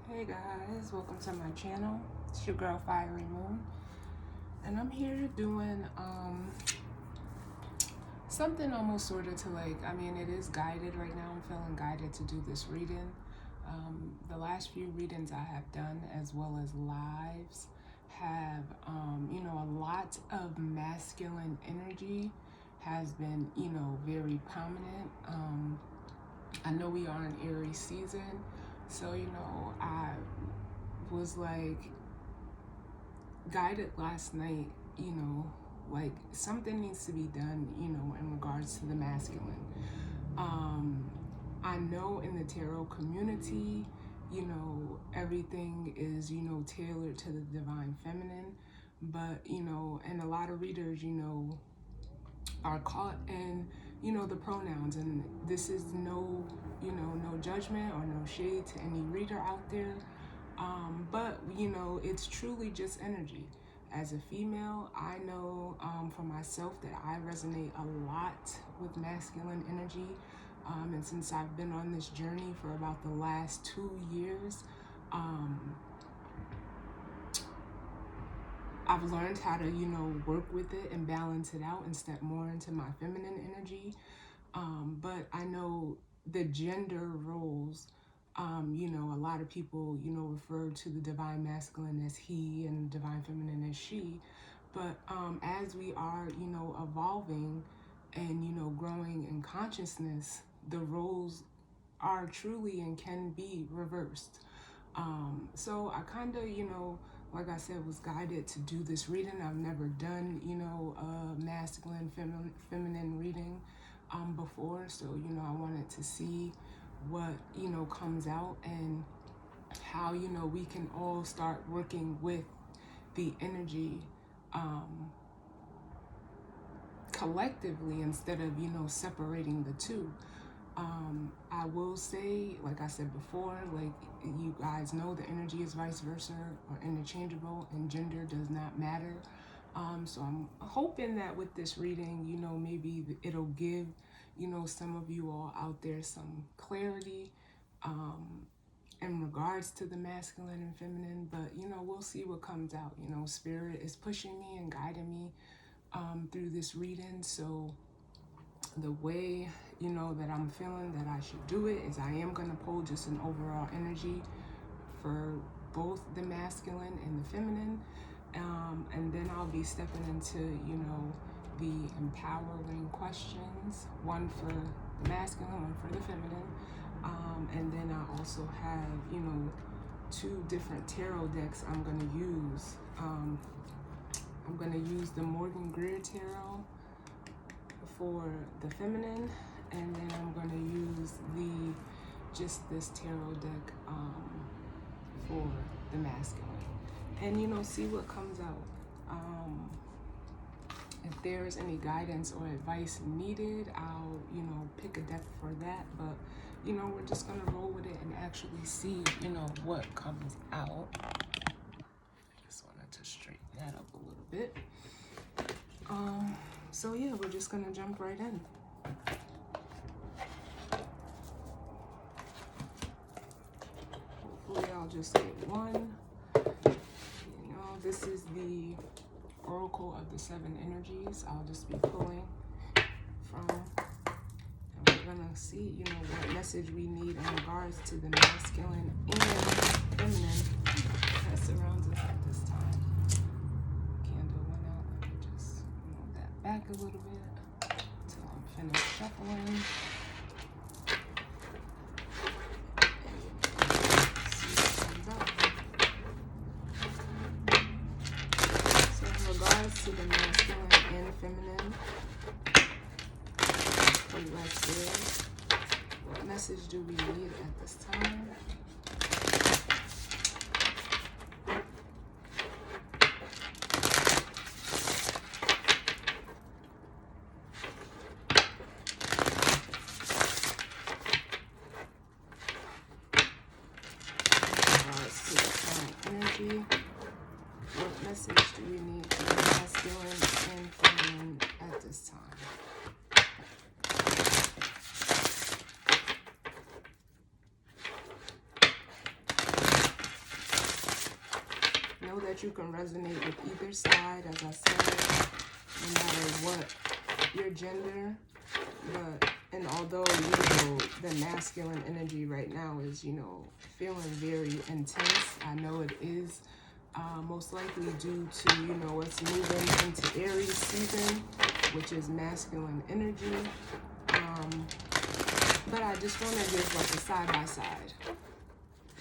Hey guys, welcome to my channel. It's your girl Fiery Moon, and I'm here doing something almost sort of to it is guided right now. I'm feeling guided to do this reading. The last few readings I have done, as well as lives, have a lot of masculine energy has been very prominent. I know we are in Aries season, so I was guided last night, something needs to be done, in regards to the masculine. I know in the tarot community, everything is, tailored to the divine feminine, but, and a lot of readers, are caught in, the pronouns, and this is no judgment or no shade to any reader out there. But it's truly just energy. As a female, I know for myself that I resonate a lot with masculine energy. And since I've been on this journey for about the last 2 years, I've learned how to, work with it and balance it out and step more into my feminine energy. But I know the gender roles, a lot of people, refer to the divine masculine as he and the divine feminine as she. But as we are, evolving and, growing in consciousness, the roles are truly and can be reversed. So I kind of, like I said, was guided to do this reading. I've never done, a masculine, feminine reading before. So, I wanted to see what, comes out and how, we can all start working with the energy collectively instead of, separating the two. I will say, like I said before, like you guys know, the energy is vice versa or interchangeable, and gender does not matter. So I'm hoping that with this reading, maybe it'll give, some of you all out there some clarity in regards to the masculine and feminine. But, we'll see what comes out. Spirit is pushing me and guiding me through this reading. So the way, that I'm feeling that I should do it is I am going to pull just an overall energy for both the masculine and the feminine. And then I'll be stepping into, the empowering questions, one for the masculine, one for the feminine. And then I also have, 2 different tarot decks I'm going to use. I'm going to use the Morgan Greer Tarot for the feminine, and then I'm going to use this tarot deck for the masculine, and see what comes out. If there's any guidance or advice needed, I'll pick a deck for that. But we're just gonna roll with it and actually see what comes out. Just wanted to straighten that up a little bit. So yeah, we're just gonna jump right in. Hopefully I'll just get one. This is the Oracle of the 7 Energies. I'll just be pulling from, and we're gonna see, what message we need in regards to the masculine and feminine that surrounds us at this time. Candle went out. Let me just move that back a little bit until I'm finished shuffling. To the masculine and feminine, let's see, what message do we need at this time? Energy. What message do we need for the masculine and feminine at this time? that you can resonate with either side, as I said, no matter what your gender. And although, the masculine energy right now is, feeling very intense, I know it is most likely due to, us moving into Aries season, which is masculine energy. But I just want to give like a side-by-side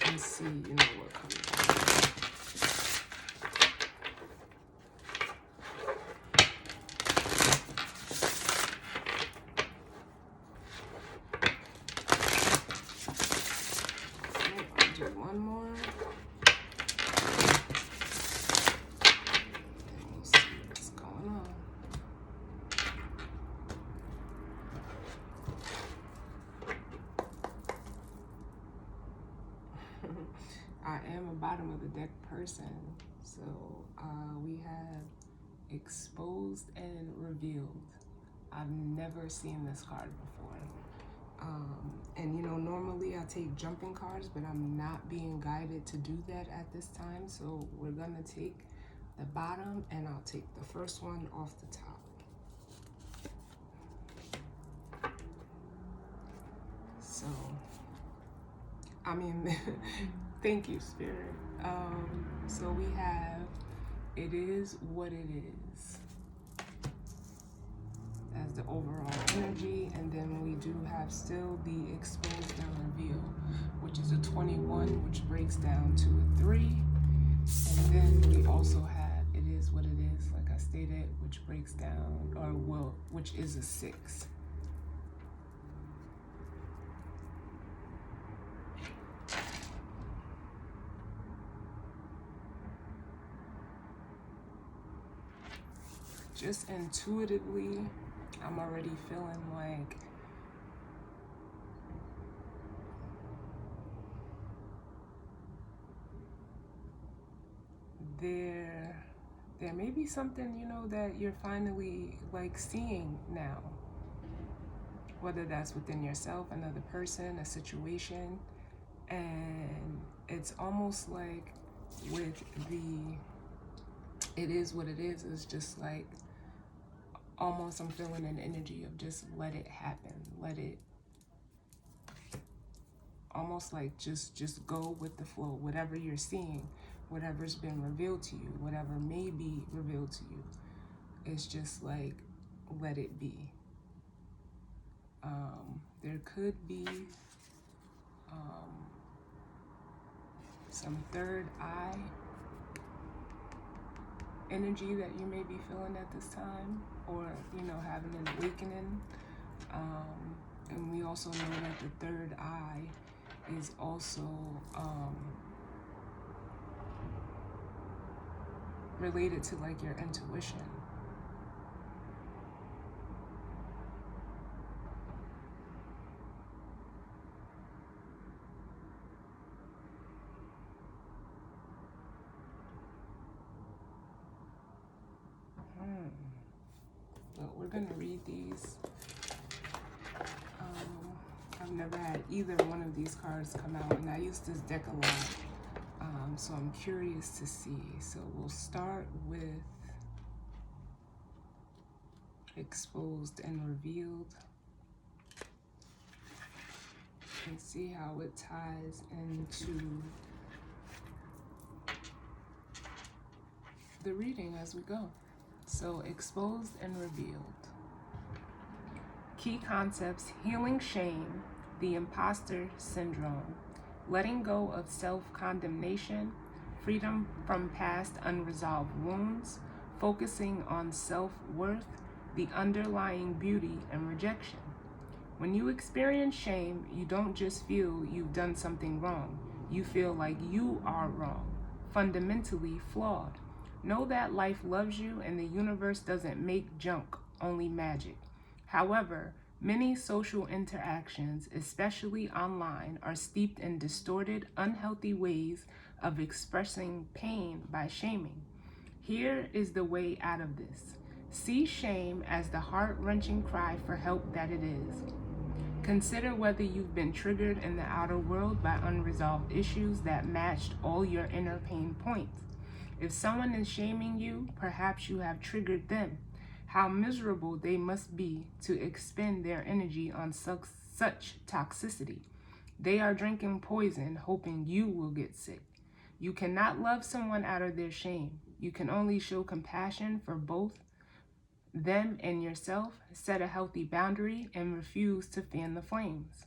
and see, what comes out. One more. And we'll see what's going on. I am a bottom of the deck person. So we have exposed and revealed. I've never seen this card before. And normally I take jumping cards, but I'm not being guided to do that at this time. So we're gonna take the bottom, and I'll take the first one off the top. So, thank you, Spirit. So we have, it is what it is, as the overall energy, and then we do have still the exposed and reveal, which is a 21, which breaks down to a 3, and then we also have it is what it is, like I stated, which breaks down, which is a 6. Just intuitively, I'm already feeling like there may be something, that you're finally like seeing now. Whether that's within yourself, another person, a situation. And it's almost like with it is what it is. It's just like, almost I'm feeling an energy of just let it happen. Let it, almost like just go with the flow. Whatever you're seeing, whatever's been revealed to you, whatever may be revealed to you, it's just like, let it be. There could be some third eye energy that you may be feeling at this time, or having an awakening. And we also know that the third eye is also related to like your intuition. But we're gonna read these. I've never had either one of these cards come out, and I use this deck a lot. So I'm curious to see. So we'll start with exposed and revealed, and see how it ties into the reading as we go. So exposed and revealed. Key concepts: healing shame, the imposter syndrome, letting go of self-condemnation, freedom from past unresolved wounds, focusing on self-worth, the underlying beauty and rejection. When you experience shame, you don't just feel you've done something wrong. You feel like you are wrong, fundamentally flawed. Know that life loves you and the universe doesn't make junk, only magic. However, many social interactions, especially online, are steeped in distorted, unhealthy ways of expressing pain by shaming. Here is the way out of this. See shame as the heart-wrenching cry for help that it is. Consider whether you've been triggered in the outer world by unresolved issues that matched all your inner pain points. If someone is shaming you, perhaps you have triggered them. How miserable they must be to expend their energy on such toxicity. They are drinking poison, hoping you will get sick. You cannot love someone out of their shame. You can only show compassion for both them and yourself, set a healthy boundary, and refuse to fan the flames.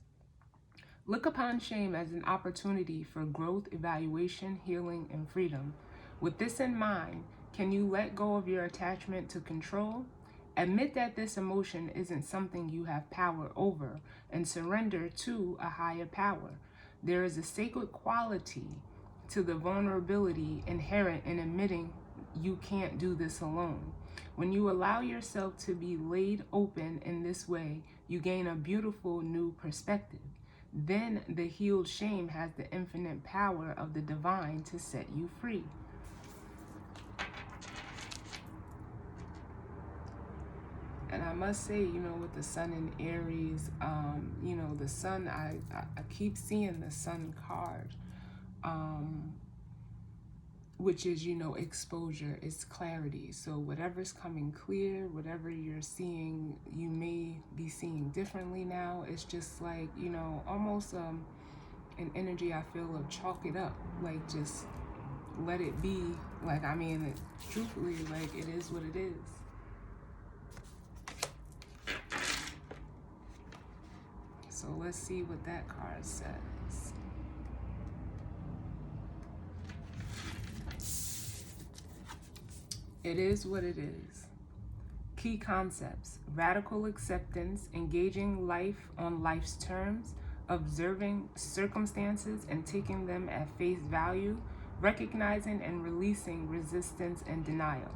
Look upon shame as an opportunity for growth, evaluation, healing, and freedom. With this in mind, can you let go of your attachment to control? Admit that this emotion isn't something you have power over and surrender to a higher power. There is a sacred quality to the vulnerability inherent in admitting you can't do this alone. When you allow yourself to be laid open in this way, you gain a beautiful new perspective. Then the healed shame has the infinite power of the divine to set you free. And I must say, with the sun in Aries, the sun, I keep seeing the sun card, which is, exposure, it's clarity. So whatever's coming clear, whatever you're seeing, you may be seeing differently now. It's just like, almost an energy I feel of chalk it up, like just let it be. Like, truthfully, like it is what it is. So let's see what that card says. It is what it is. Key concepts: radical acceptance, engaging life on life's terms, observing circumstances and taking them at face value, recognizing and releasing resistance and denial.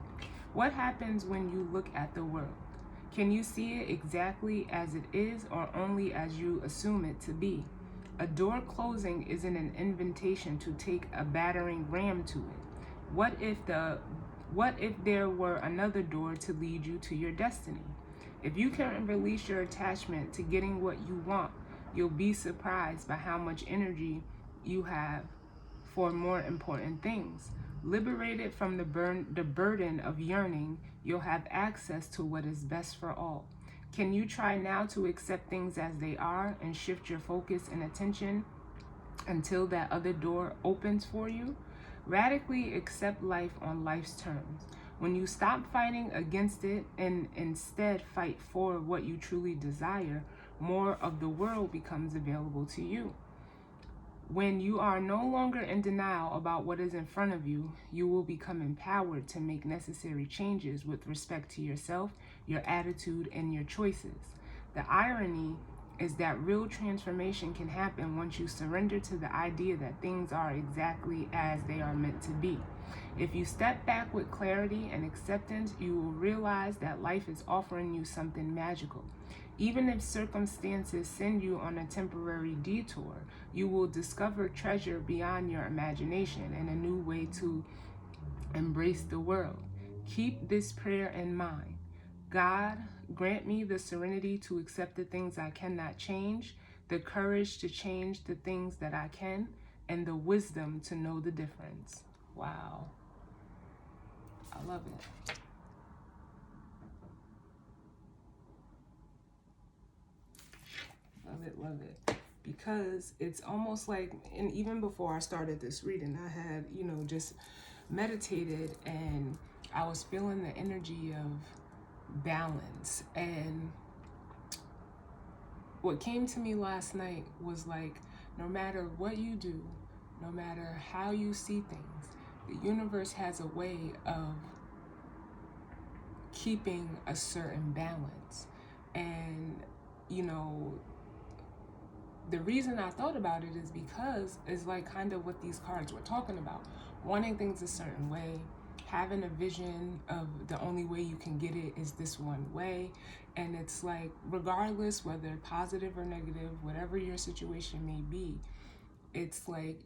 What happens when you look at the world? Can you see it exactly as it is or only as you assume it to be? A door closing isn't an invitation to take a battering ram to it. What if there were another door to lead you to your destiny? If you can release your attachment to getting what you want, you'll be surprised by how much energy you have for more important things. Liberated from the burden of yearning, you'll have access to what is best for all. Can you try now to accept things as they are and shift your focus and attention until that other door opens for you? Radically accept life on life's terms. When you stop fighting against it and instead fight for what you truly desire, more of the world becomes available to you. When you are no longer in denial about what is in front of you, you will become empowered to make necessary changes with respect to yourself, your attitude, and your choices. The irony is that real transformation can happen once you surrender to the idea that things are exactly as they are meant to be. If you step back with clarity and acceptance, you will realize that life is offering you something magical. Even if circumstances send you on a temporary detour, you will discover treasure beyond your imagination and a new way to embrace the world. Keep this prayer in mind. God, grant me the serenity to accept the things I cannot change, the courage to change the things that I can, and the wisdom to know the difference. Wow. I love it. Love it, love it. Because it's almost like, and even before I started this reading, I had, just meditated and I was feeling the energy of balance. And what came to me last night was like, no matter what you do, no matter how you see things, the universe has a way of keeping a certain balance. And, the reason I thought about it is because it's like kind of what these cards were talking about. Wanting things a certain way, having a vision of the only way you can get it is this one way. And it's like, regardless whether positive or negative, whatever your situation may be, it's like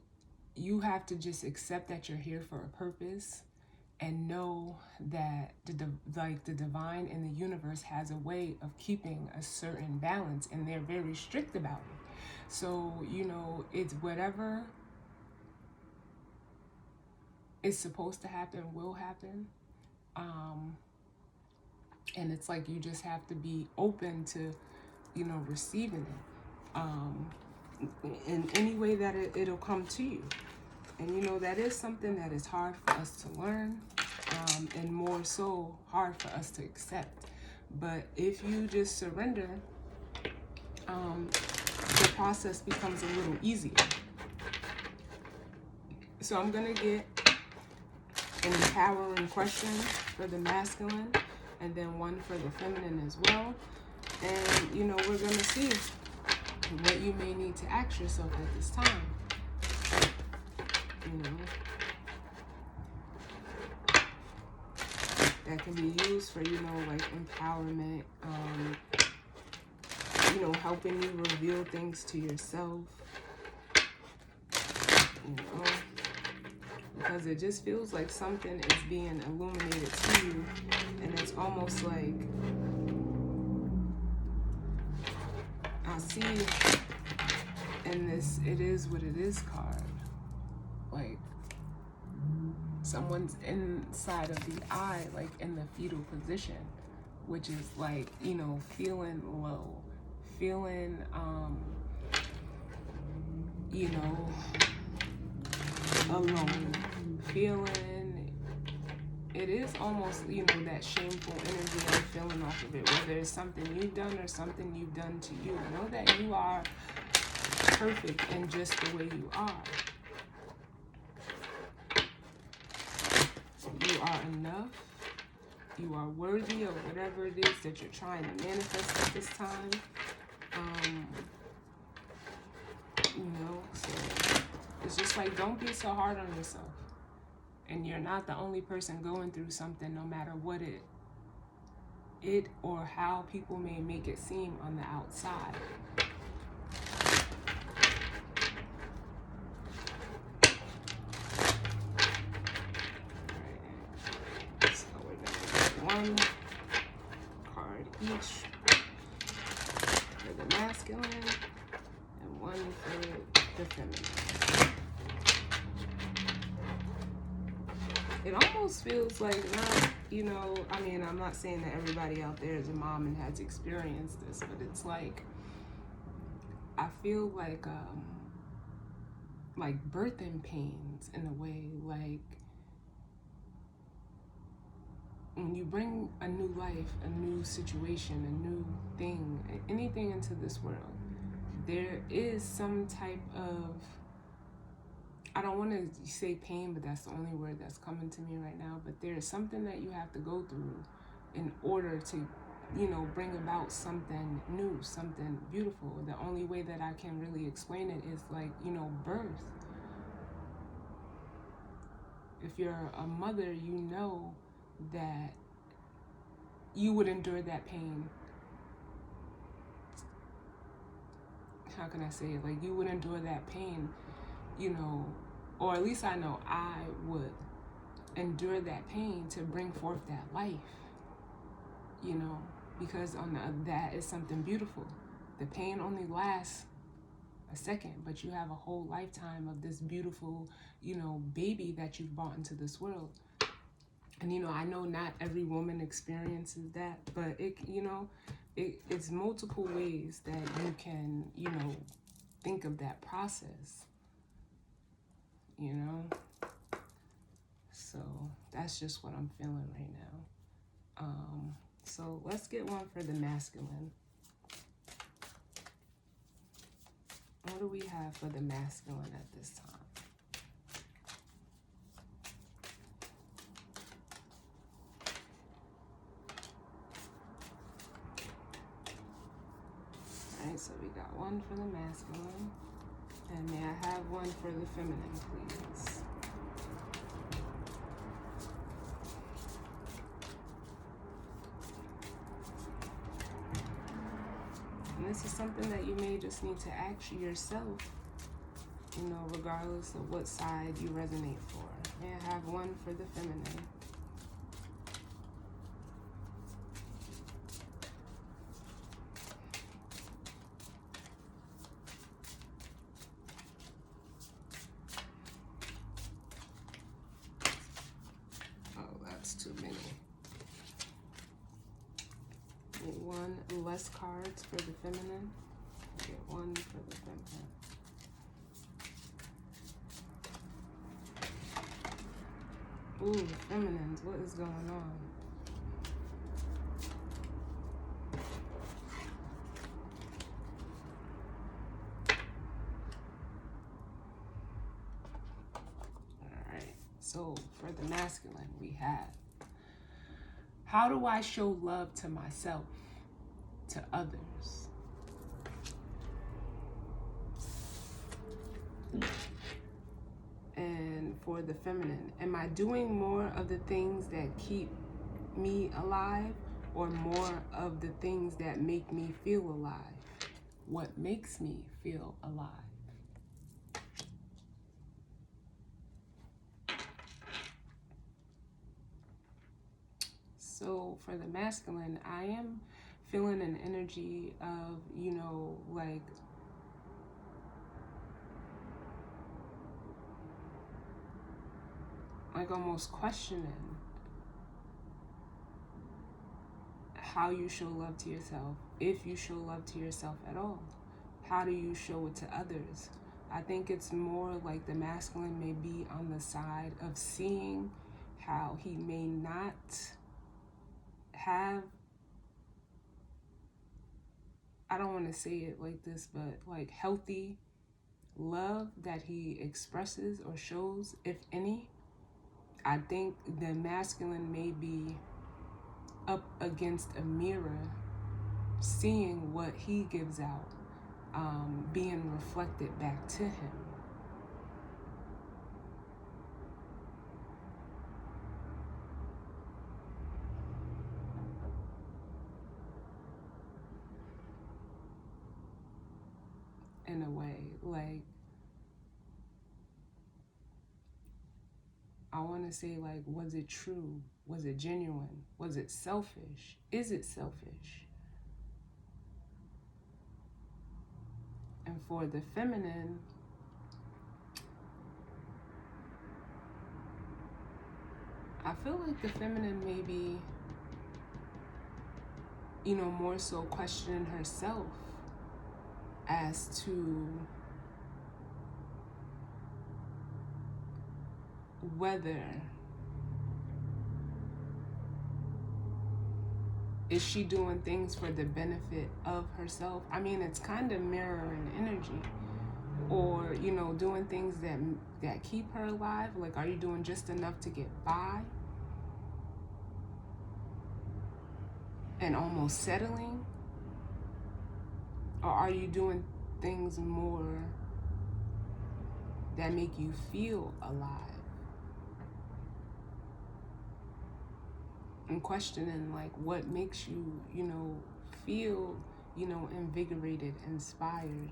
you have to just accept that you're here for a purpose and know that the divine in the universe has a way of keeping a certain balance, and they're very strict about it. So, it's whatever it's supposed to happen will happen. And it's like you just have to be open to, receiving it in any way that it'll come to you. And that is something that is hard for us to learn, and more so hard for us to accept. But if you just surrender, the process becomes a little easier. So I'm going to get an empowering question for the masculine, and then one for the feminine as well. And, we're going to see what you may need to ask yourself at this time. That can be used for, like empowerment, helping you reveal things to yourself, because it just feels like something is being illuminated to you, and it's almost like I see in this "it is what it is" card, like someone's inside of the eye, like in the fetal position, which is like, feeling low, feeling, alone, feeling, it is almost, that shameful energy I'm feeling off of it, whether it's something you've done or something you've done to you. Know that you are perfect in just the way you are. You are enough. You are worthy of whatever it is that you're trying to manifest at this time. So it's just like, don't be so hard on yourself. And you're not the only person going through something, no matter what it or how people may make it seem on the outside. One card each for the masculine and one for the feminine. It almost feels like not, I'm not saying that everybody out there is a mom and has experienced this, but it's like, I feel like birthing pains in a way, like, when you bring a new life, a new situation, a new thing, anything into this world, there is some type of, I don't want to say pain, but that's the only word that's coming to me right now, but there is something that you have to go through in order to, bring about something new, something beautiful. The only way that I can really explain it is like, birth. If you're a mother, that you would endure that pain. How can I say it? Like, you would endure that pain, or at least I know I would endure that pain to bring forth that life, because that is something beautiful. The pain only lasts a second, but you have a whole lifetime of this beautiful, baby that you've brought into this world. And, I know not every woman experiences that, but it's multiple ways that you can, think of that process, So that's just what I'm feeling right now. So let's get one for the masculine. What do we have for the masculine at this time? Alright, so we got one for the masculine. And may I have one for the feminine, please? And this is something that you may just need to ask yourself, regardless of what side you resonate for. May I have one for the feminine? less cards for the feminine. Get one for the feminine. Ooh, feminines, what is going on? Alright, so for the masculine, we have, how do I show love to myself, to others? And for the feminine, am I doing more of the things that keep me alive or more of the things that make me feel alive? What makes me feel alive? So for the masculine, I am feeling an energy of, you know, like almost questioning how you show love to yourself, if you show love to yourself at all. How do you show it to others? I think it's more like the masculine may be on the side of seeing how he may not have, I don't want to say it like this, but like healthy love that he expresses or shows, if any. I think the masculine may be up against a mirror, seeing what he gives out, being reflected back to him. In a way, like, I want to say, like, was it true? Was it genuine? Was it selfish? Is it selfish? And for the feminine, I feel like the feminine may be, you know, more so questioning herself as to whether is she doing things for the benefit of herself? I mean, it's kind of mirroring energy. Or, you know, doing things that keep her alive. Like, are you doing just enough to get by? And almost settling? Or are you doing things more that make you feel alive? And questioning, like, what makes you, you know, feel, you know, invigorated, inspired.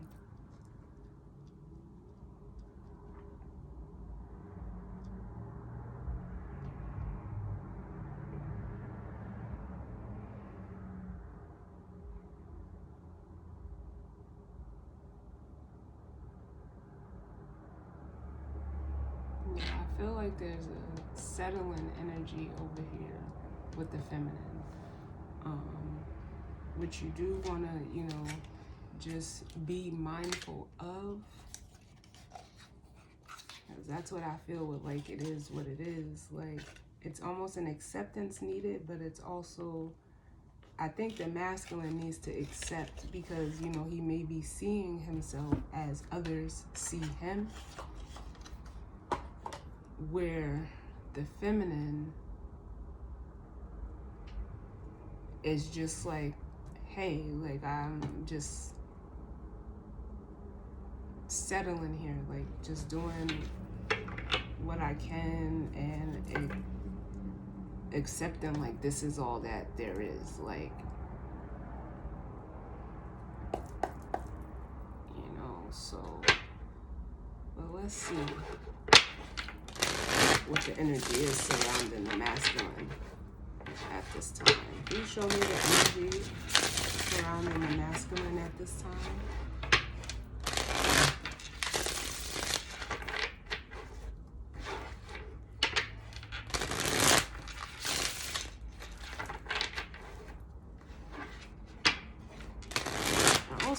Yeah, I feel like there's a settling energy over here with the feminine, which you do want to, you know, just be mindful of, because that's what I feel with, like, it is what it is. Like, it's almost an acceptance needed, but it's also, I think the masculine needs to accept, because, you know, he may be seeing himself as others see him, where the feminine is just like, hey, like, I'm just settling here, like, just doing what I can and accepting, like, this is all that there is, like, you know. So, but let's see what the energy is surrounding the masculine at this time. Can you show me the energy surrounding the masculine at this time?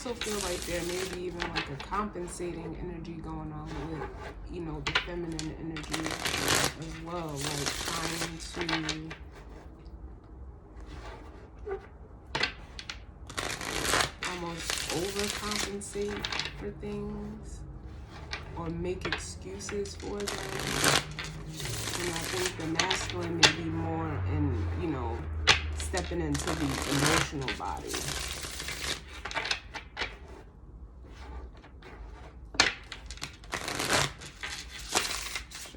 also feel like there may be even like a compensating energy going on with, you know, the feminine energy as well, like trying to almost overcompensate for things or make excuses for them. And I think the masculine may be more in, you know, stepping into the emotional body.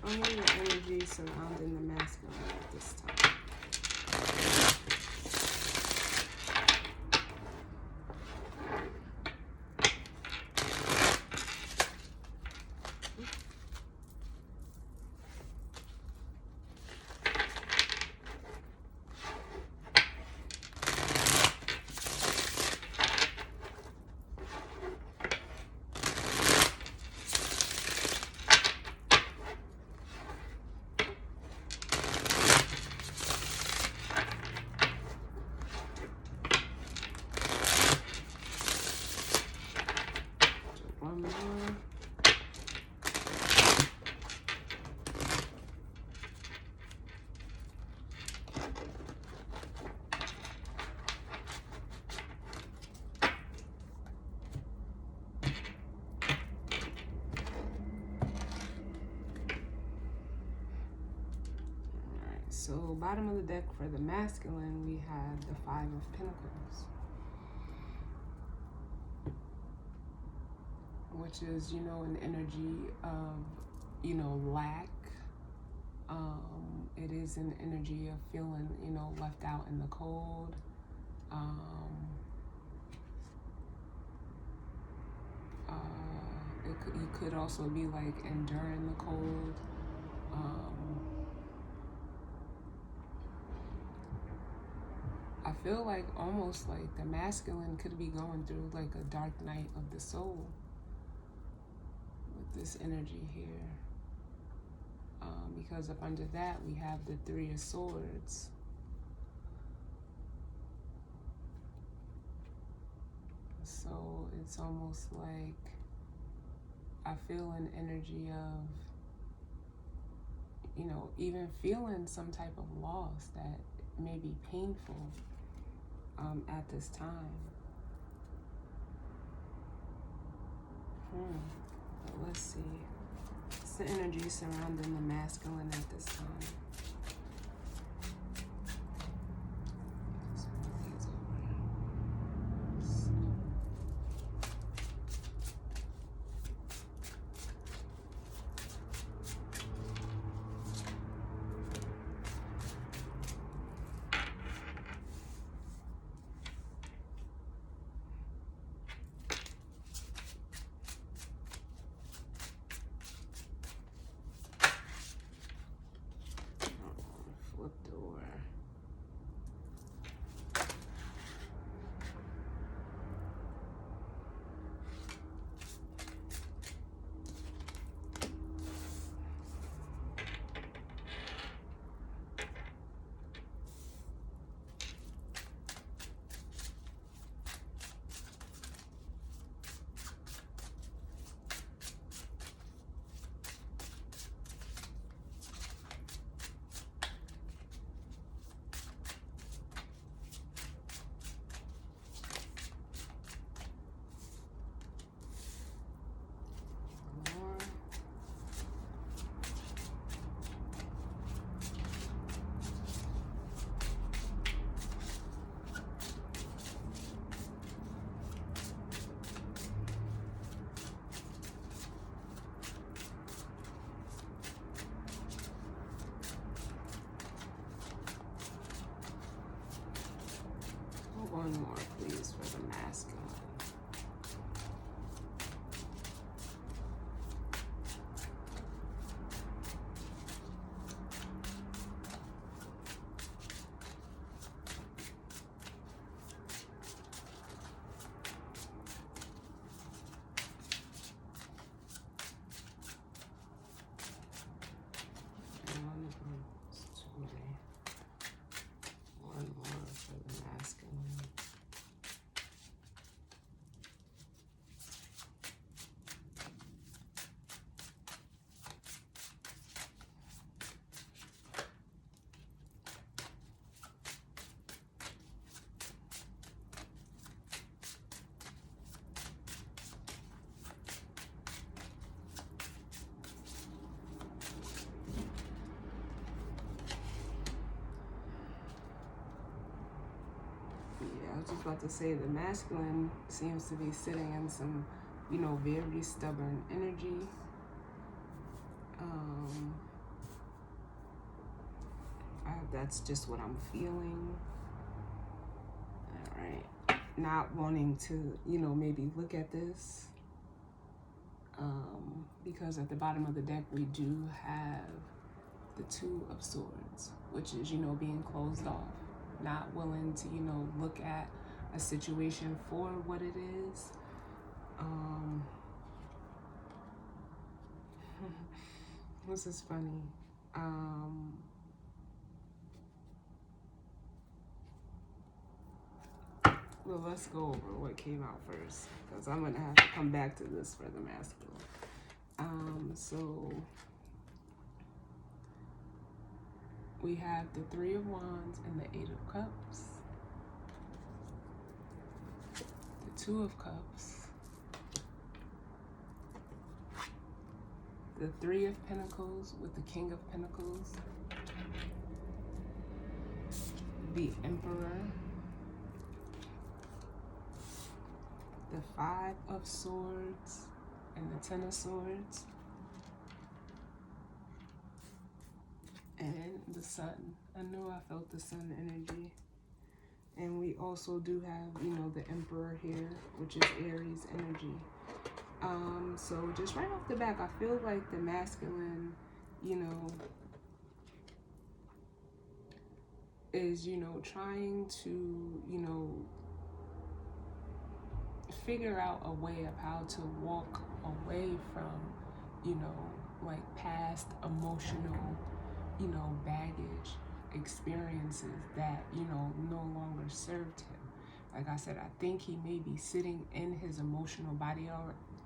Show me the energy surrounding the masculine at this time. One more. So bottom of the deck for the masculine, we have the Five of Pentacles, which is, you know, an energy of, you know, lack. It is an energy of feeling, you know, left out in the cold. You could also be like enduring the cold. I feel like almost like the masculine could be going through like a dark night of the soul with this energy here. Because up under that we have the Three of Swords. So it's almost like I feel an energy of, you know, even feeling some type of loss that may be painful at this time. But let's see. What's the energy surrounding the masculine at this time? One more, please, for the masculine. One more for the masculine. just about to say, the masculine seems to be sitting in some, you know, very stubborn energy. That's just what I'm feeling. All right. Not wanting to, you know, maybe look at this. Because at the bottom of the deck, we do have the Two of Swords, which is, you know, being closed off, not willing to, you know, look at a situation for what it is. This is funny. Well, let's go over what came out first, because I'm going to have to come back to this for the masculine. So we have the Three of Wands and the Eight of Cups, the Two of Cups, the Three of Pentacles with the King of Pentacles, the Emperor, the Five of Swords, and the Ten of Swords, and the Sun. I know I felt the Sun energy. And we also do have, you know, the Emperor here, which is Aries energy. So just right off the back, I feel like the masculine, you know, is, you know, trying to, you know, figure out a way of how to walk away from, you know, like past emotional, you know, baggage experiences that, you know, no longer served him. Like I said, I think he may be sitting in his emotional body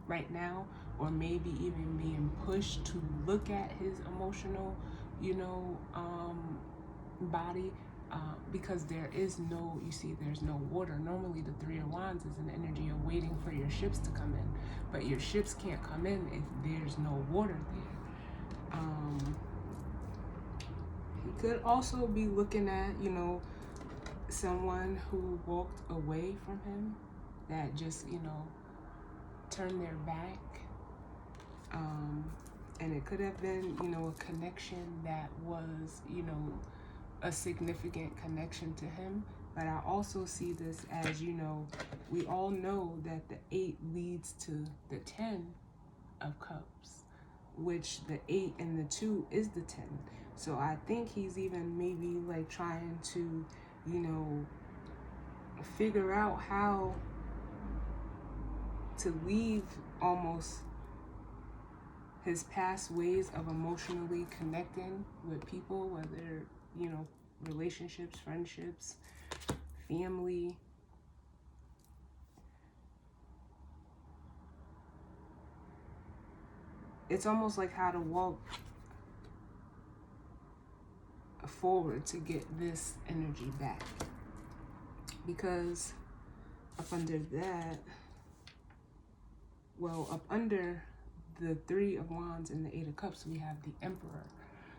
right now, or maybe even being pushed to look at his emotional, you know, body, because there is no, you see, there's no water. Normally the Three of Wands is an energy of waiting for your ships to come in, but your ships can't come in if there's no water there. He could also be looking at, you know, someone who walked away from him, that just, you know, turned their back. And it could have been, you know, a connection that was, you know, a significant connection to him. But I also see this as, you know, we all know that the 8 leads to the 10 of Cups, which the 8 and the 2 is the 10. So I think he's even maybe like trying to, you know, figure out how to leave almost his past ways of emotionally connecting with people, whether, you know, relationships, friendships, family. It's almost like how to walk forward to get this energy back. Because up under that, well, up under the Three of Wands and the Eight of Cups, we have the Emperor.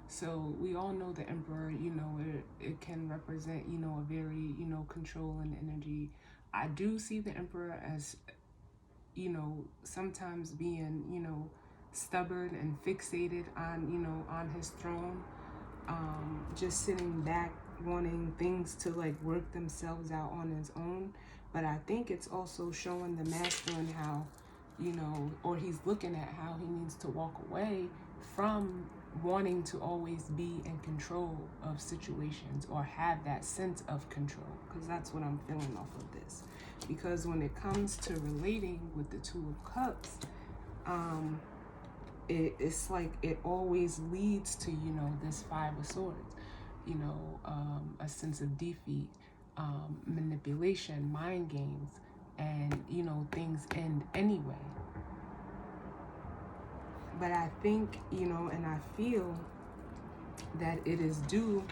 So we all know the Emperor, you know, it can represent, you know, a very, you know, controlling energy. I do see the Emperor as, you know, sometimes being, you know, stubborn and fixated on, you know, on his throne, just sitting back, wanting things to like work themselves out on his own. But I think it's also showing the masculine how, you know, or he's looking at how he needs to walk away from wanting to always be in control of situations or have that sense of control, because that's what I'm feeling off of this. Because when it comes to relating with the Two of Cups, it's like it always leads to, you know, this Five of Swords, you know, a sense of defeat, manipulation, mind games, and, you know, things end anyway. But I think, you know, and I feel that it is due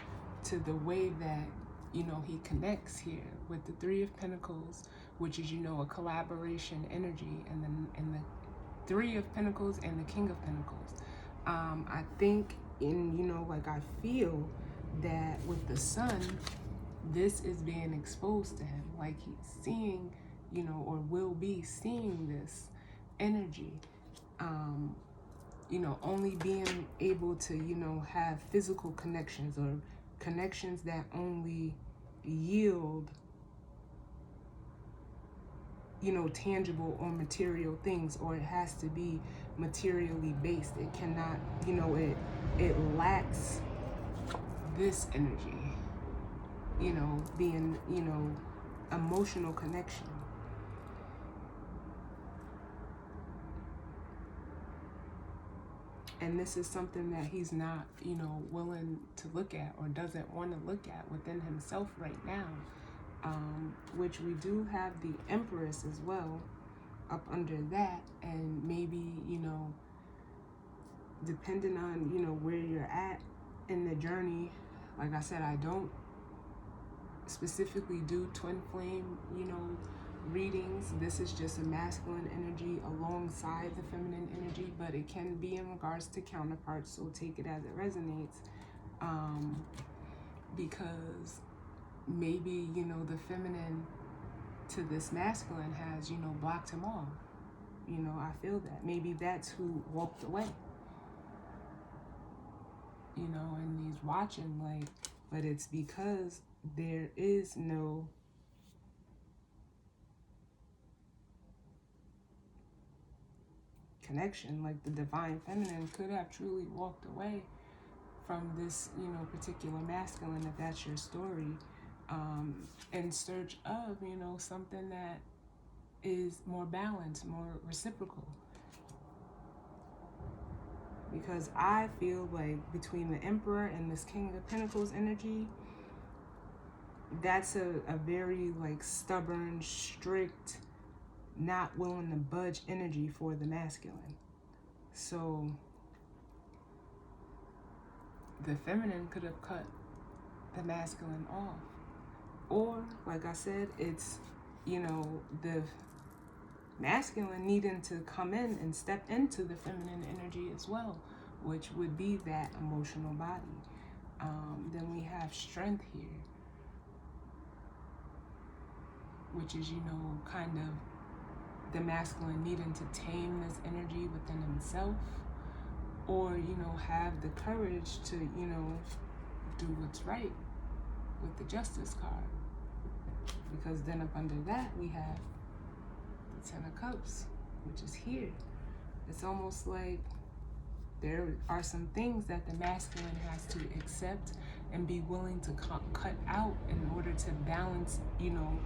to the way that, you know, he connects here with the Three of Pentacles, which is, you know, a collaboration energy, and the Three of Pentacles and the King of Pentacles. I think in, you know, like I feel that with the Sun, this is being exposed to him. Like he's seeing, you know, or will be seeing this energy. You know, only being able to, you know, have physical connections or connections that only yield, you know, tangible or material things, or it has to be materially based. It cannot, you know, it lacks this energy, you know, being, you know, emotional connection. And this is something that he's not, you know, willing to look at or doesn't want to look at within himself right now. Which we do have the Empress as well up under that. And maybe, you know, depending on, you know, where you're at in the journey, like I said, I don't specifically do twin flame, you know, readings. This is just a masculine energy alongside the feminine energy, but it can be in regards to counterparts, so take it as it resonates. Because maybe, you know, the feminine to this masculine has, you know, blocked him off. You know, I feel that. Maybe that's who walked away. You know, and he's watching, like, but it's because there is no connection. Like the divine feminine could have truly walked away from this, you know, particular masculine, if that's your story, in search of, you know, something that is more balanced, more reciprocal. Because I feel like between the Emperor and this King of Pentacles energy, that's a very like stubborn, strict, not willing to budge energy for the masculine. So the feminine could have cut the masculine off. Or, like I said, it's, you know, the masculine needing to come in and step into the feminine energy as well, which would be that emotional body. Then we have strength here, which is, you know, kind of the masculine needing to tame this energy within himself, or, you know, have the courage to, you know, do what's right with the Justice card. Because then up under that, we have the Ten of Cups, which is here. It's almost like there are some things that the masculine has to accept and be willing to cut out in order to balance, you know,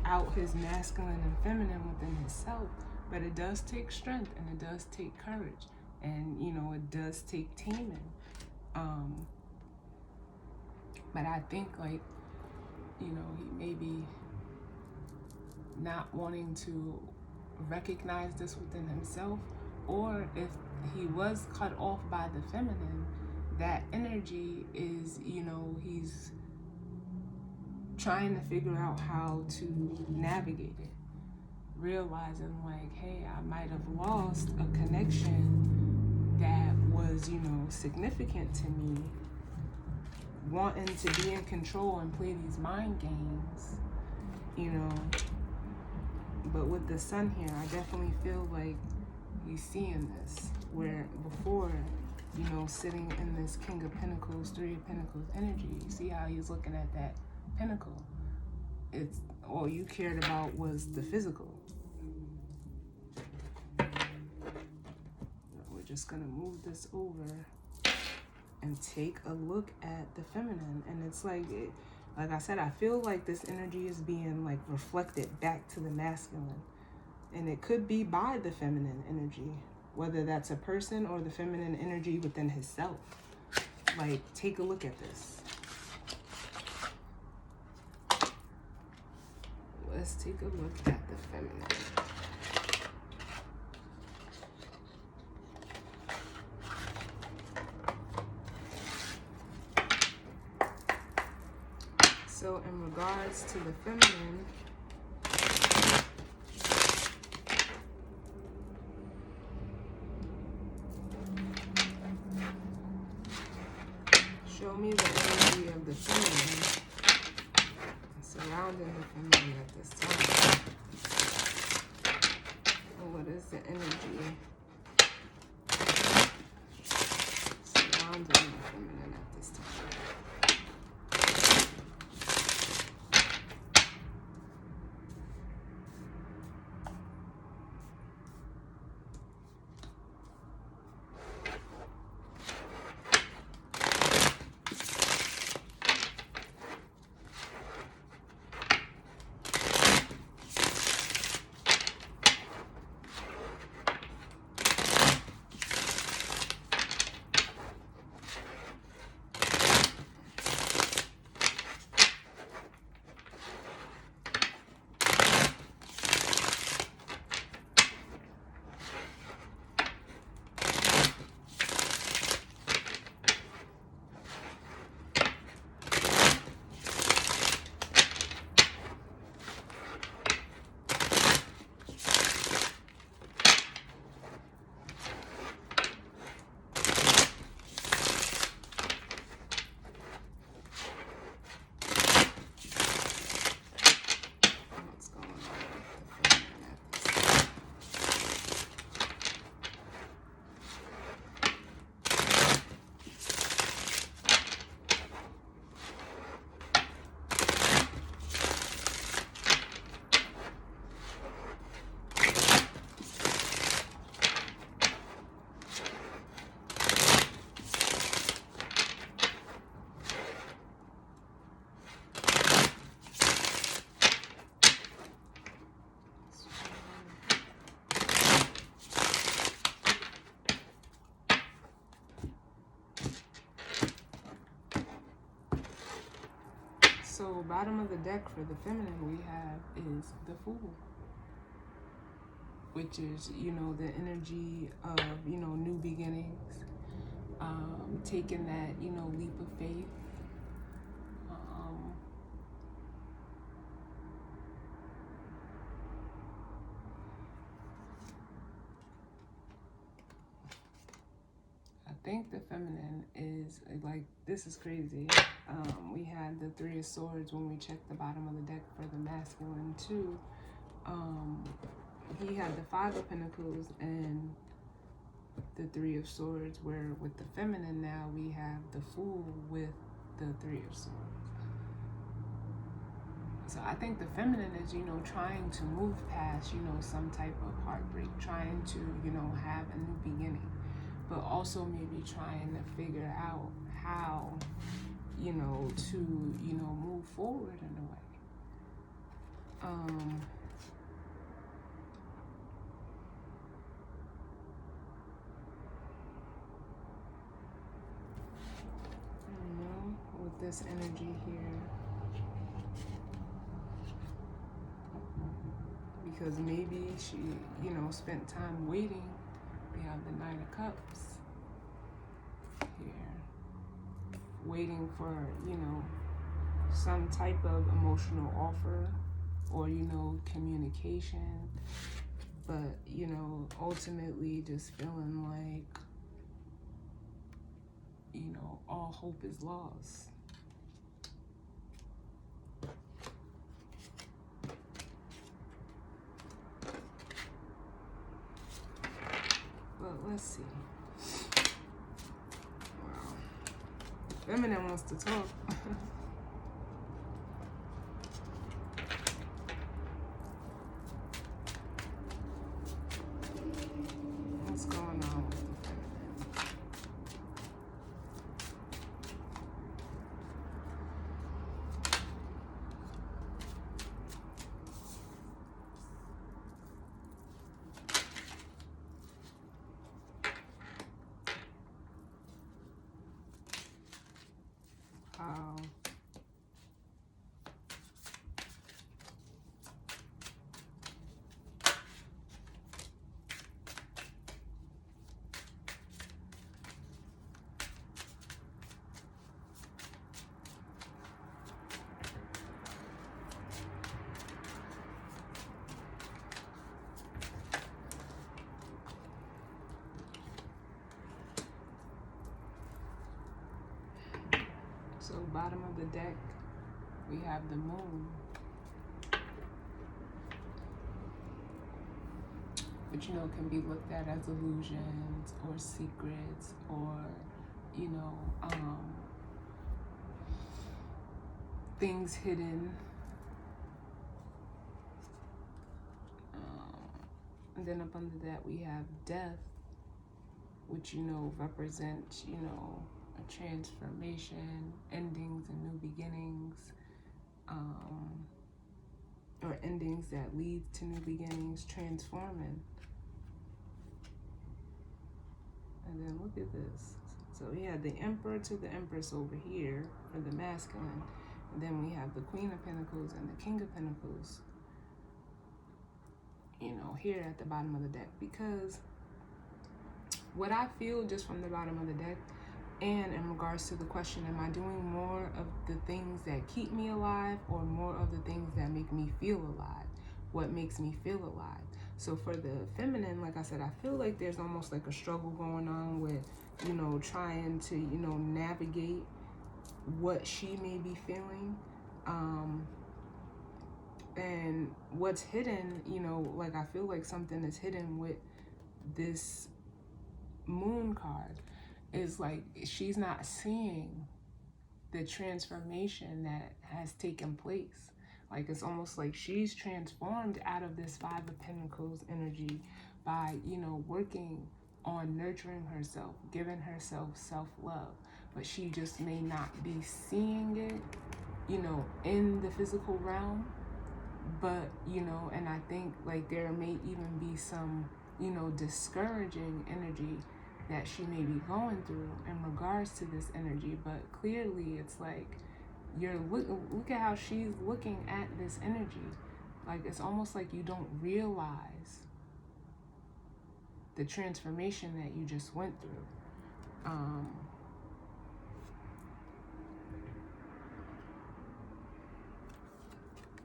out his masculine and feminine within himself. But it does take strength, and it does take courage, and, you know, it does take taming. But I think, like, you know, he may be not wanting to recognize this within himself, or if he was cut off by the feminine, that energy is, you know, he's trying to figure out how to navigate it, realizing like, hey, I might have lost a connection that was, you know, significant to me, wanting to be in control and play these mind games, you know. But with the Sun here, I definitely feel like he's seeing this, where before, you know, sitting in this King of Pentacles, Three of Pentacles energy, you see how he's looking at that pentacle. It's all you cared about was the physical. We're just gonna move this over and take a look at the feminine. And it's like, like I said, I feel like this energy is being like reflected back to the masculine. And it could be by the feminine energy, whether that's a person or the feminine energy within himself. Like, take a look at this. Let's take a look at the feminine. So in regards to the feminine, show me the energy of the feminine. surrounding the feminine at this time? What is the energy surrounding the feminine at this time? So bottom of the deck for the feminine we have is the Fool, which is, you know, the energy of, you know, new beginnings, taking that, you know, leap of faith. I think the feminine is like, this is crazy. We had the Three of Swords when we checked the bottom of the deck for the masculine too. He had the Five of Pentacles and the Three of Swords, where with the feminine now we have the Fool with the Three of Swords. So I think the feminine is, you know, trying to move past, you know, some type of heartbreak, trying to, you know, have a new beginning, but also maybe trying to figure out how, you know, to, you know, move forward in a way. I don't know, with this energy here, because maybe she, you know, spent time waiting. We have the Nine of Cups here, waiting for, you know, some type of emotional offer or, you know, communication, but, you know, ultimately just feeling like, you know, all hope is lost. But let's see. Wow. Feminine wants to talk. What's going on with the feminine? Wow. So bottom of the deck, we have the Moon. but, you know, can be looked at as illusions or secrets or, you know, things hidden. And then up under that we have death, which, you know, represents, you know, a transformation, endings and new beginnings, or endings that lead to new beginnings, transforming. And then look at this. So we have the Emperor to the Empress over here for the masculine. And then we have the Queen of Pentacles and the King of Pentacles, you know, here at the bottom of the deck. Because what I feel just from the bottom of the deck, and in regards to the question, am I doing more of the things that keep me alive or more of the things that make me feel alive? What makes me feel alive? So for the feminine, like I said, I feel like there's almost like a struggle going on with, you know, trying to, you know, navigate what she may be feeling. And what's hidden, you know, like I feel like something is hidden with this moon card. Is like she's not seeing the transformation that has taken place. Like it's almost like she's transformed out of this Five of Pentacles energy by, you know, working on nurturing herself, giving herself self-love, but she just may not be seeing it, you know, in the physical realm. But, you know, and I think like there may even be some, you know, discouraging energy that she may be going through in regards to this energy. But clearly it's like you're look at how she's looking at this energy. Like it's almost like you don't realize the transformation that you just went through.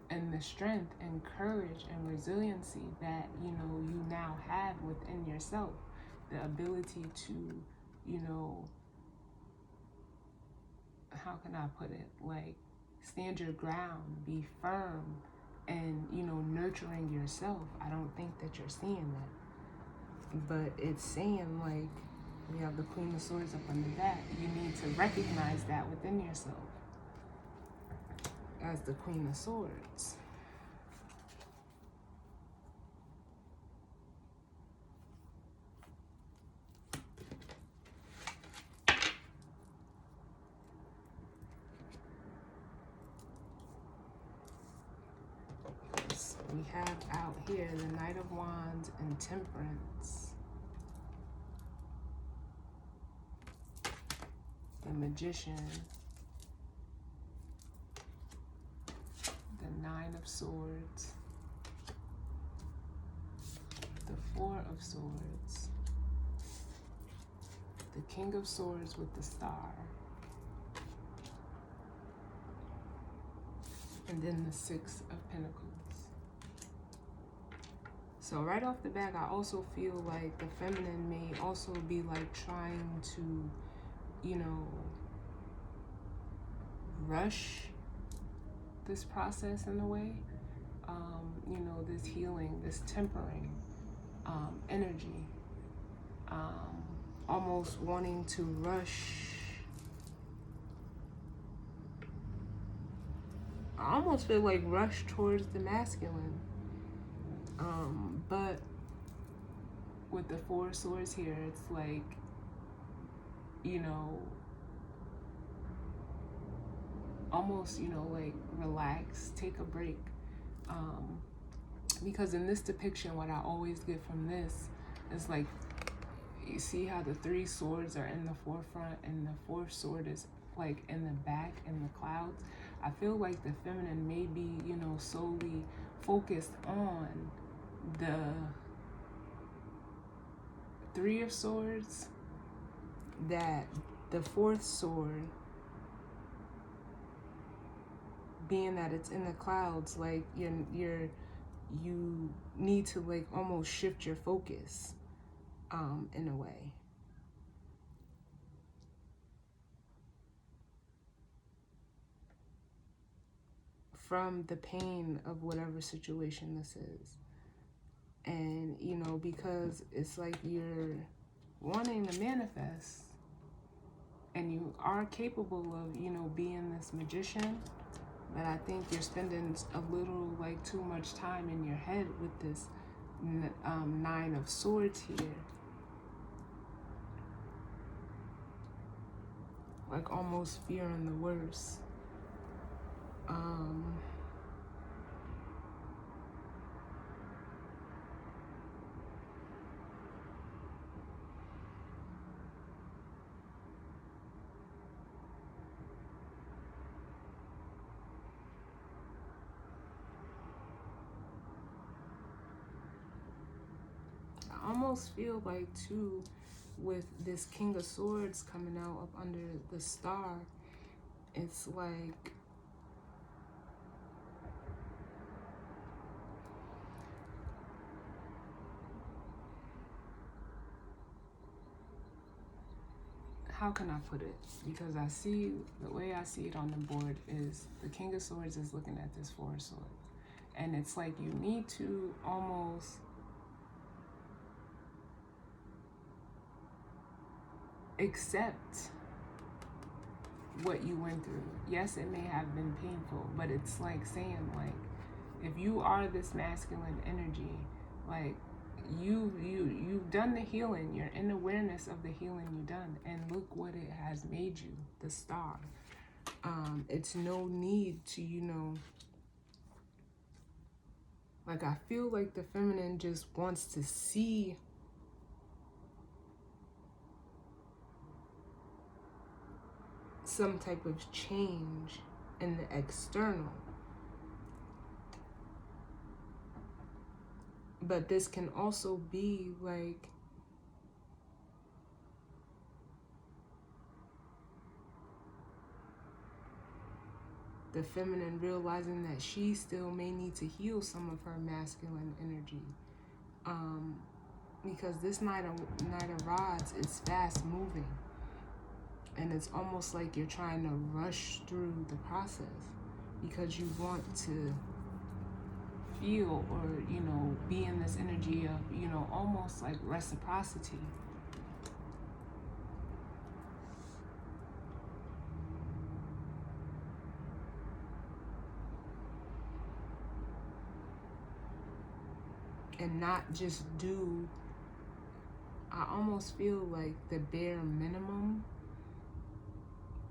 And the strength and courage and resiliency that, you know, you now have within yourself. The ability to, you know, how can I put it? Like, stand your ground, be firm, and, you know, nurturing yourself. I don't think that you're seeing that. But it's saying, like, we have the Queen of Swords up under that. You need to recognize that within yourself as the Queen of Swords. We have out here the Knight of Wands and Temperance, the Magician, the Nine of Swords, the Four of Swords, the King of Swords with the Star, and then the Six of Pentacles. So right off the bat, I also feel like the feminine may also be like trying to, you know, rush this process in a way. You know, this healing, this tempering energy. Almost wanting to rush. I almost feel like rush towards the masculine. But with the Four of Swords here, it's like, you know, almost, you know, like relax, take a break. Because in this depiction, what I always get from this is like, you see how the three swords are in the forefront and the fourth sword is like in the back in the clouds. I feel like the feminine may be, you know, solely focused on the Three of Swords, that the fourth sword, being that it's in the clouds, like you need to like almost shift your focus in a way. From the pain of whatever situation this is. And, you know, because it's like you're wanting to manifest and you are capable of, you know, being this magician, but I think you're spending a little, like, too much time in your head with this Nine of Swords here. Like, almost fearing the worst. I almost feel like, too, with this King of Swords coming out up under the star, it's like how can I put it? Because I see, the way I see it on the board is the King of Swords is looking at this Four of Swords. And it's like you need to almost accept what you went through. Yes, it may have been painful, but it's like saying, like, if you are this masculine energy, like, you've done the healing. You're in awareness of the healing you've done, and look what it has made you, the star. It's no need to, you know, like, I feel like the feminine just wants to see some type of change in the external. But this can also be like the feminine realizing that she still may need to heal some of her masculine energy. Because this Knight of Rods is fast moving. And it's almost like you're trying to rush through the process because you want to feel or, you know, be in this energy of, you know, almost like reciprocity. And not just do, I almost feel like the bare minimum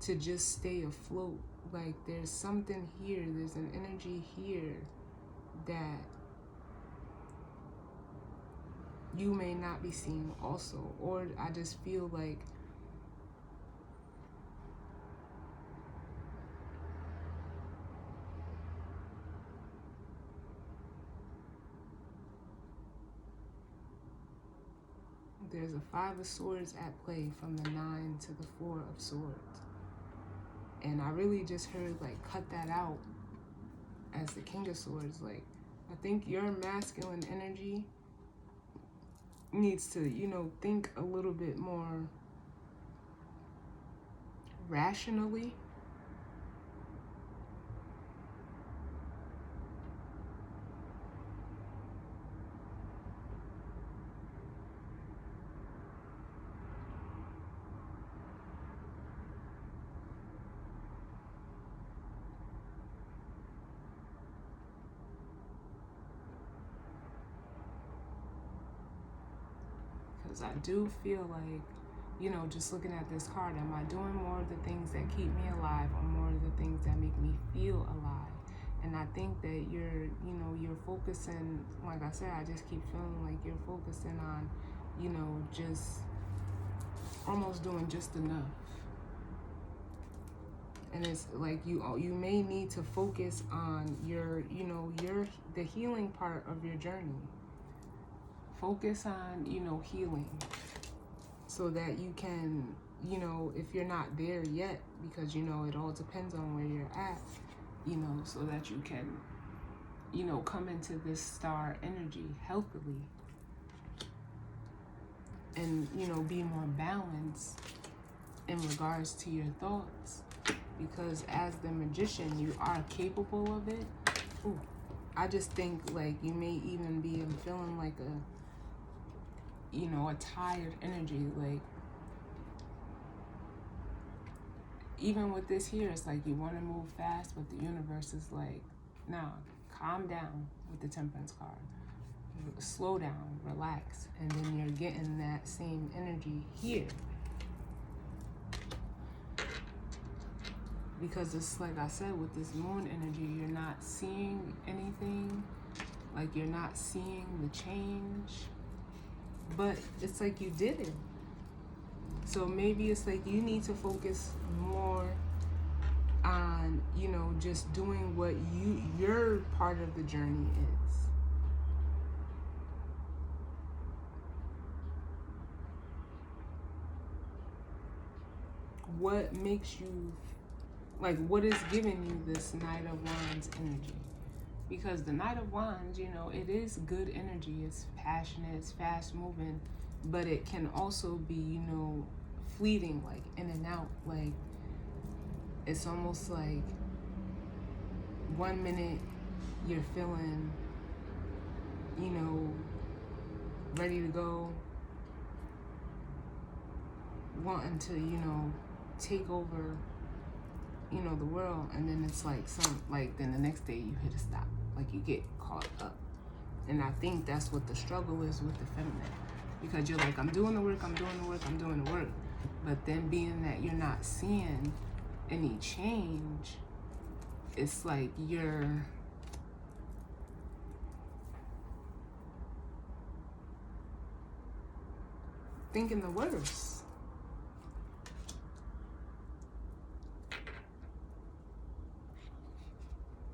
to just stay afloat. Like, there's something here, there's an energy here that you may not be seeing also. Or I just feel like there's a Five of Swords at play from the Nine to the Four of Swords. And I really just heard, like, cut that out as the King of Swords. Like, I think your masculine energy needs to, you know, think a little bit more rationally. Because I do feel like, you know, just looking at this card, am I doing more of the things that keep me alive or more of the things that make me feel alive? And I think that you're, you know, you're focusing, like I said, I just keep feeling like you're focusing on, you know, just almost doing just enough. And it's like you may need to focus on your, you know, the healing part of your journey. Focus on, you know, healing so that you can, you know, if you're not there yet, because, you know, it all depends on where you're at, you know, so that you can, you know, come into this star energy healthily and, you know, be more balanced in regards to your thoughts. Because as the magician, you are capable of it. Ooh, I just think like you may even be feeling like a tired energy. Like even with this here, it's like you want to move fast, but the universe is like, nah, calm down with the Temperance card. Slow down, relax, and then you're getting that same energy here. Because it's like I said, with this moon energy, you're not seeing anything, like you're not seeing the change, but it's like you did it. So maybe it's like you need to focus more on, just doing what your part of the journey is. What makes you, like, what is giving you this Knight of Wands energy? Because the Knight of Wands, it is good energy. It's passionate, it's fast moving, but it can also be, fleeting, like in and out. Like, it's almost like 1 minute you're feeling, ready to go, wanting to, take over, the world, and then it's like then the next day you hit a stop, like you get caught up. And I think that's what the struggle is with the feminine, because you're like, I'm doing the work, but then being that you're not seeing any change, it's like you're thinking the worst.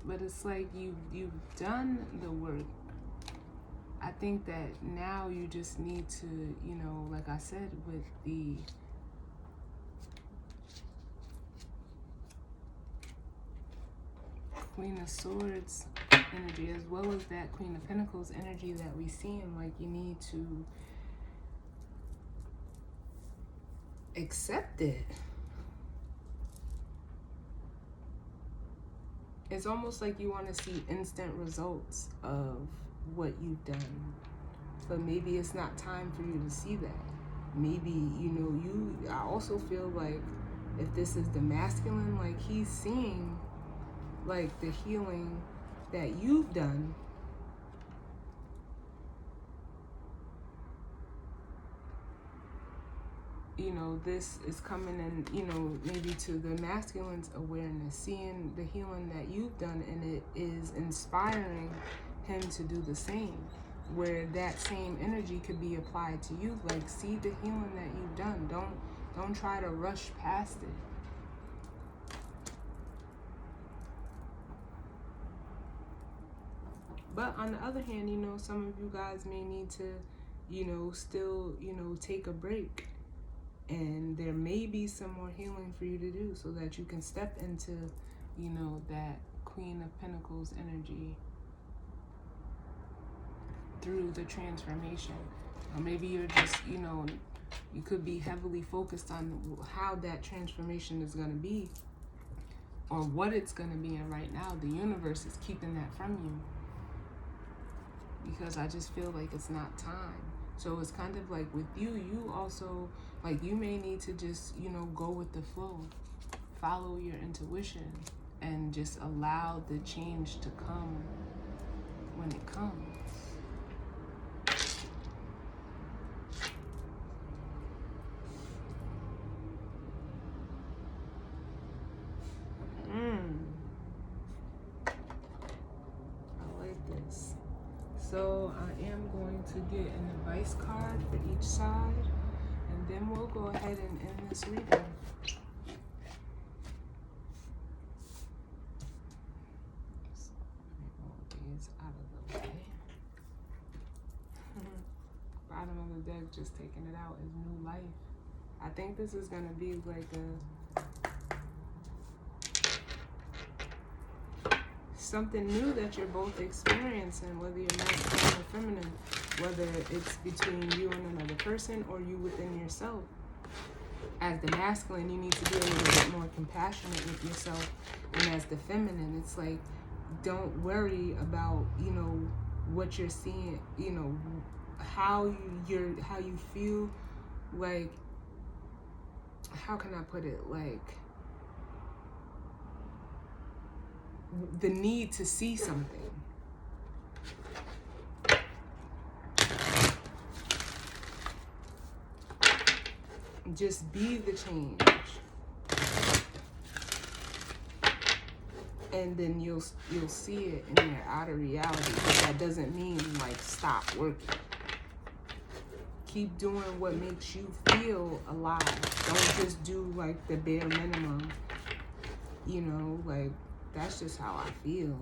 But it's like you've done the work. I think that now you just need to, like I said, with the Queen of Swords energy, as well as that Queen of Pentacles energy that we see, and like you need to accept it. It's almost like you want to see instant results of what you've done, but maybe it's not time for you to see that. Maybe, I also feel like if this is the masculine, like he's seeing like the healing that you've done, this is coming in, maybe to the masculine's awareness, seeing the healing that you've done, and it is inspiring him to do the same, where that same energy could be applied to you. Like, see the healing that you've done. Don't try to rush past it. But on the other hand, some of you guys may need to, still, take a break. And there may be some more healing for you to do so that you can step into, that Queen of Pentacles energy through the transformation. Or maybe you're just, you could be heavily focused on how that transformation is going to be, or what it's going to be. And right now, the universe is keeping that from you, because I just feel like it's not time. So it's kind of like with you also, like you may need to just, go with the flow, follow your intuition, and just allow the change to come when it comes. I like this. So I am going to get an advice card for each side, and then we'll go ahead and end this reading. So let me move these out of the way. Bottom of the deck, just taking it out, is new life. I think this is going to be like something new that you're both experiencing, whether you're masculine or feminine, whether it's between you and another person or you within yourself. As the masculine, you need to be a little bit more compassionate with yourself, and as the feminine, it's like don't worry about, you know, what you're seeing, you know, how you feel. Like, how can I put it? Like, the need to see something. Just be the change. And then you'll see it in your outer reality. But that doesn't mean like stop working. Keep doing what makes you feel alive. Don't just do like the bare minimum. You know, like, that's just how I feel.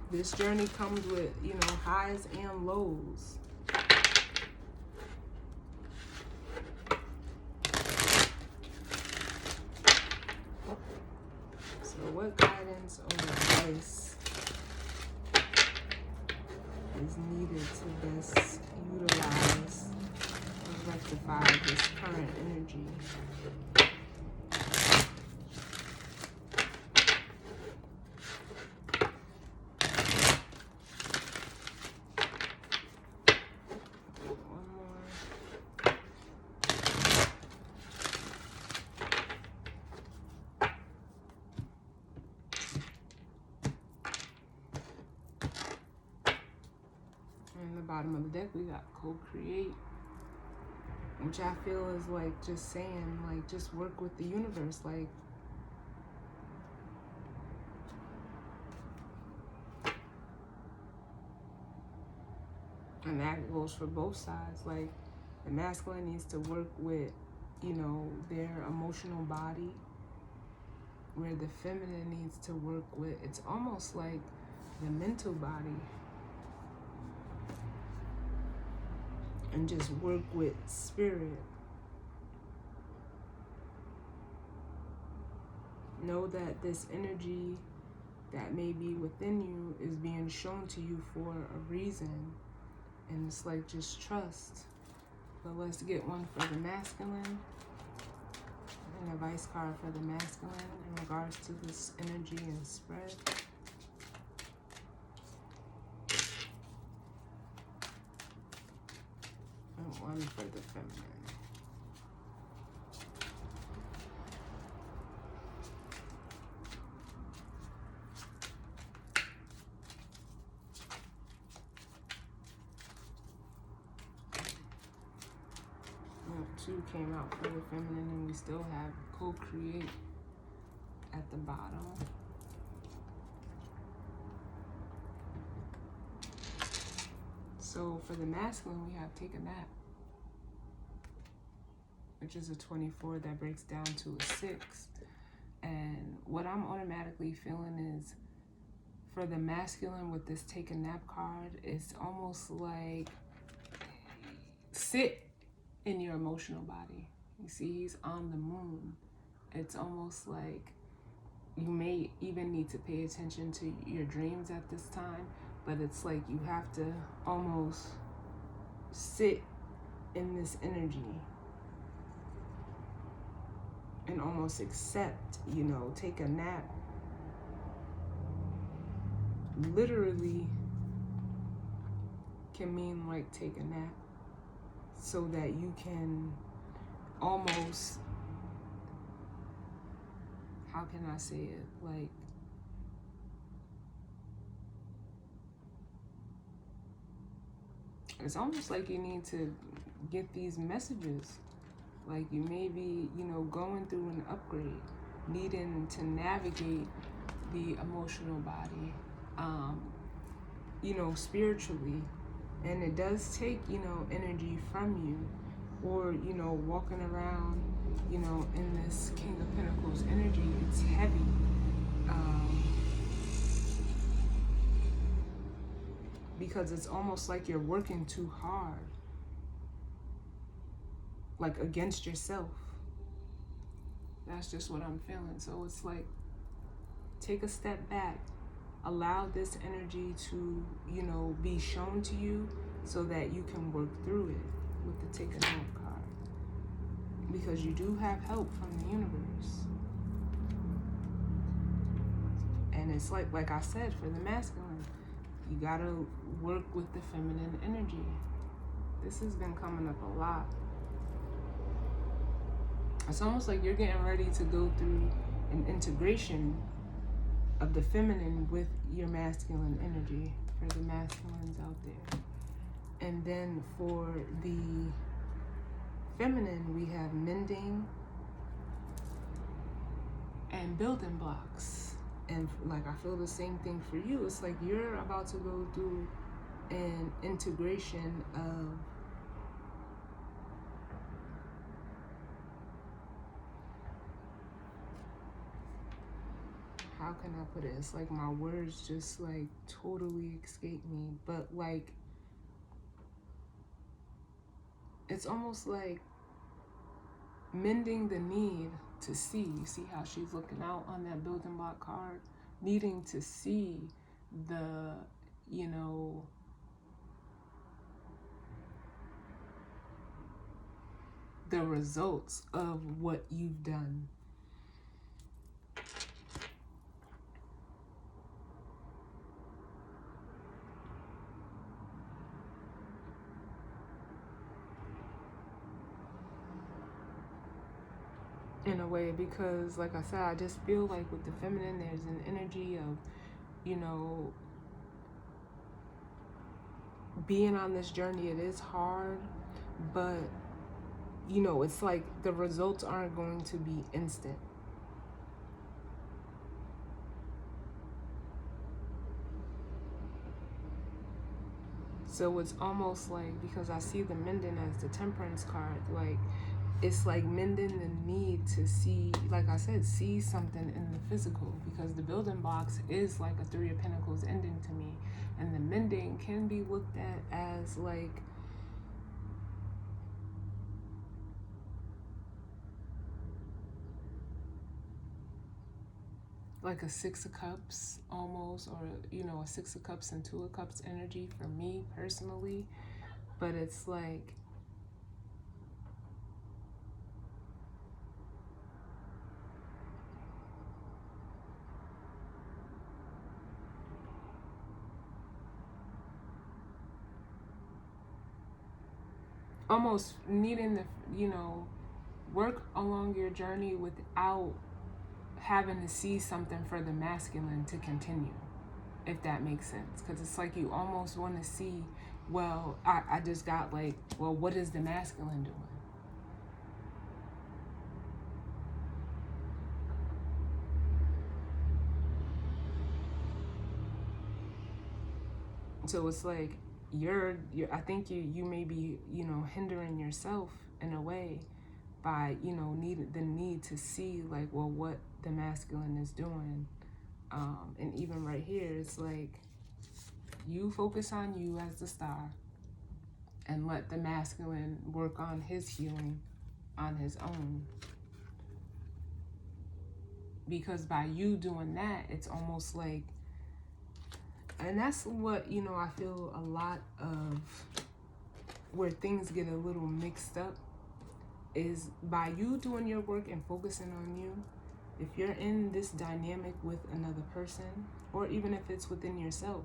This journey comes with, you know, highs and lows. So what guidance or advice is needed to best utilize and rectify this current energy? Bottom of the deck, we got co-create, which I feel is like just saying, like, just work with the universe. Like, and that goes for both sides. Like, the masculine needs to work with, you know, their emotional body, where the feminine needs to work with, it's almost like the mental body. And just work with spirit. Know that this energy that may be within you is being shown to you for a reason. And it's like, just trust. But let's get one for the masculine. And a vice card for the masculine in regards to this energy and spread. One for the feminine. Two came out for the feminine, and we still have co-create at the bottom. So for the masculine, we have take a nap, which is a 24 that breaks down to a 6. And what I'm automatically feeling is, for the masculine with this take a nap card, it's almost like sit in your emotional body. You see, he's on the moon. It's almost like you may even need to pay attention to your dreams at this time, but it's like you have to almost sit in this energy and almost accept, you know, take a nap. Literally can mean like take a nap, so that you can almost, how can I say it? Like, it's almost like you need to get these messages. Like, you may be, you know, going through an upgrade, needing to navigate the emotional body, you know, spiritually. And it does take, you know, energy from you, or, you know, walking around, you know, in this King of Pentacles energy, it's heavy. Because it's almost like you're working too hard, like against yourself. That's just what I'm feeling. So it's like, take a step back. Allow this energy to, you know, be shown to you, so that you can work through it with the take a nap card. because you do have help from the universe. And it's like I said, for the masculine, you gotta work with the feminine energy. This has been coming up a lot. It's almost like you're getting ready to go through an integration of the feminine with your masculine energy, for the masculines out there. And then for the feminine, we have mending and building blocks. And like, I feel the same thing for you. It's like you're about to go through an integration of how can I put it? It's like my words just like totally escape me. But like, it's almost like mending the need to see. You see how she's looking out on that building block card? Needing to see the, you know, the results of what you've done. In a way, because like I said, I just feel like with the feminine, there's an energy of, you know, being on this journey. It is hard, but you know, it's like the results aren't going to be instant. So it's almost like, because I see the mending as the temperance card, like it's like mending the need to see, like I said, see something in the physical, because the building blocks is like a Three of Pentacles ending to me. And the mending can be looked at as like a Six of Cups almost, or, you know, a Six of Cups and Two of Cups energy for me personally. But it's like, almost needing to, you know, work along your journey without having to see something for the masculine to continue, if that makes sense. Because it's like you almost want to see, well, I just got like, well, what is the masculine doing? So it's like you're I think you may be, you know, hindering yourself in a way by, you know, the need to see like, well, what the masculine is doing. And even right here, it's like you focus on you as the star and let the masculine work on his healing on his own. Because by you doing that, it's almost like, and that's what, you know, I feel a lot of where things get a little mixed up, is by you doing your work and focusing on you. If you're in this dynamic with another person, or even if it's within yourself,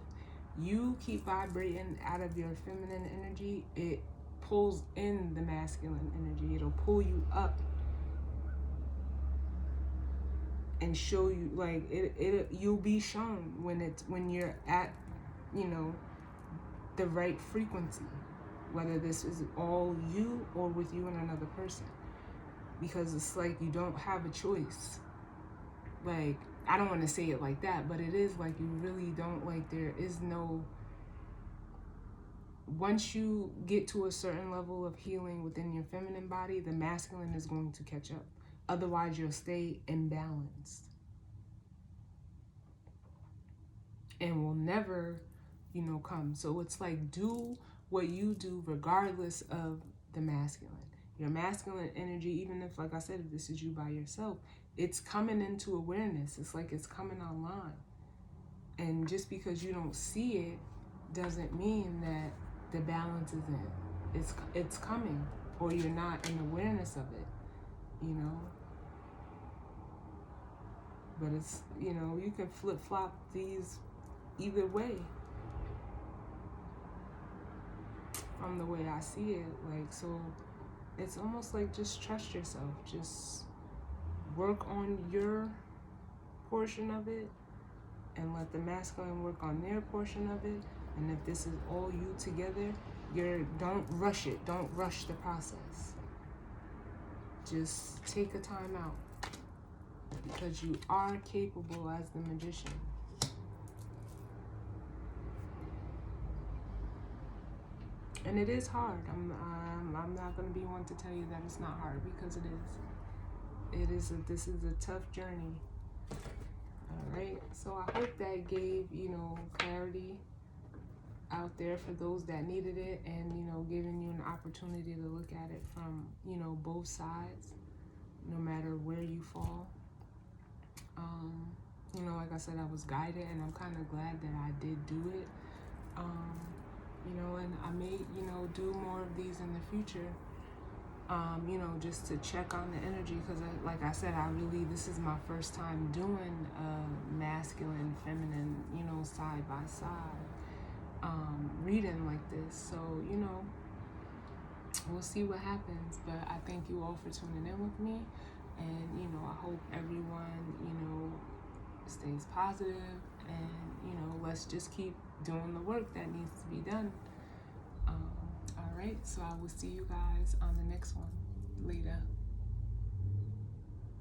you keep vibrating out of your feminine energy, it pulls in the masculine energy. It'll pull you up and show you, like, you'll be shown when you're at, you know, the right frequency, whether this is all you or with you and another person. Because it's like you don't have a choice. Like, I don't want to say it like that, but it is like you really don't, like, there is no, once you get to a certain level of healing within your feminine body, the masculine is going to catch up. Otherwise, you'll stay imbalanced and will never, you know, come. So it's like, do what you do regardless of the masculine. Your masculine energy, even if, like I said, if this is you by yourself, it's coming into awareness. It's like it's coming online. And just because you don't see it doesn't mean that the balance isn't. It's coming, or you're not in awareness of it. you know. But it's, you know, you can flip-flop these either way from the way I see it. Like, so it's almost like just trust yourself. Just work on your portion of it and let the masculine work on their portion of it. And if this is all you together, don't rush it. Don't rush the process. Just take a time out, because you are capable as the magician. And it is hard. I'm not going to be one to tell you that it's not hard, because it is. This is a tough journey. All right. So I hope that gave, you know, clarity out there for those that needed it, and, you know, giving you an opportunity to look at it from, you know, both sides, no matter where you fall. You know, like I said, I was guided, and I'm kind of glad that I did do it. You know, and I may, you know, do more of these in the future, you know, just to check on the energy, because like I said, this is my first time doing masculine, feminine, you know, side by side reading like this. So, you know, we'll see what happens. But I thank you all for tuning in with me, and, you know, I hope everyone, you know, stays positive, and, you know, let's just keep doing the work that needs to be done. All right, so I will see you guys on the next one. Later.